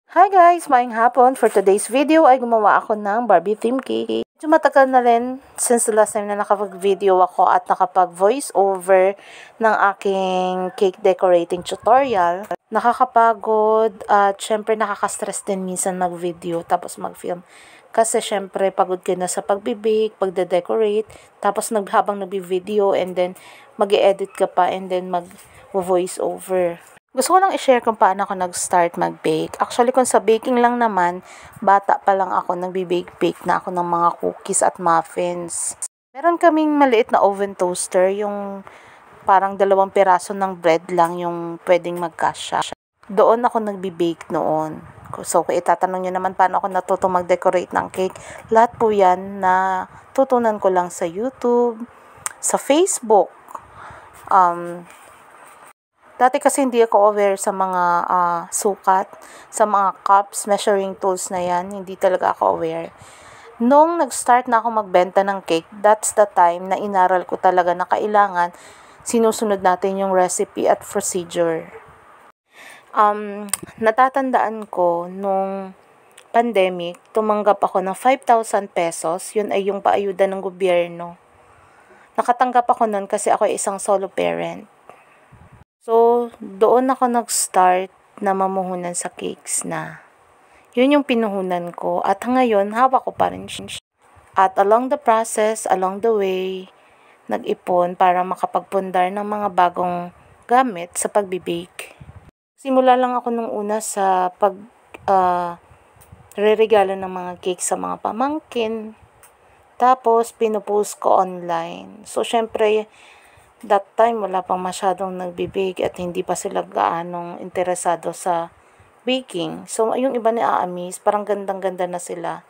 Hi guys! Maayong hapon. For today's video ay gumawa ako ng Barbie theme cake. Medyo matagal na rin since the last time na nakapag-video ako at nakapag-voice over ng aking cake decorating tutorial. Nakakapagod at syempre nakaka-stress din minsan mag-video tapos mag-film. Kasi syempre pagod ka na sa pag-bake, pagde-decorate, tapos habang nag-video and then mag-edit ka pa and then mag-voice over. Gusto ko lang i-share kung paano ako nag-start mag-bake. Actually, kung sa baking lang naman, bata pa lang ako, nagbi-bake-bake na ako ng mga cookies at muffins. Meron kaming maliit na oven toaster, yung parang 2 piraso ng bread lang yung pwedeng magkasya. Doon ako nagbi-bake noon. So, kung itatanong nyo naman paano ako natutong mag-decorate ng cake, lahat po yan na tutunan ko lang sa YouTube, sa Facebook. Dati kasi hindi ako aware sa mga sukat, sa mga cups, measuring tools na yan. Hindi talaga ako aware. Nung nag-start na ako magbenta ng cake, that's the time na inaral ko talaga na kailangan sinusunod natin yung recipe at procedure. Natatandaan ko nung pandemic, tumanggap ako ng 5,000 pesos. Yun ay yung paayuda ng gobyerno. Nakatanggap ako nun kasi ako ay isang solo parent. So, doon ako nag-start na mamuhunan sa cakes na. Yun yung pinuhunan ko at ngayon hawak ko pa rin siya. At along the process, along the way, nag-ipon para makapagpundar ng mga bagong gamit sa pagbibake. Simula lang ako nung una sa re-regalo ng mga cake sa mga pamangkin. Tapos, pinupost ko online. So, syempre, that time, wala pang masyadong nagbibake at hindi pa sila gaanong interesado sa baking. So, yung iba ni Aamis, parang gandang-ganda na sila.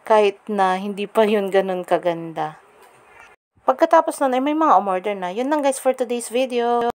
Kahit na hindi pa yun ganun kaganda. Pagkatapos nun, ay may mga umorder na. Yun lang guys for today's video.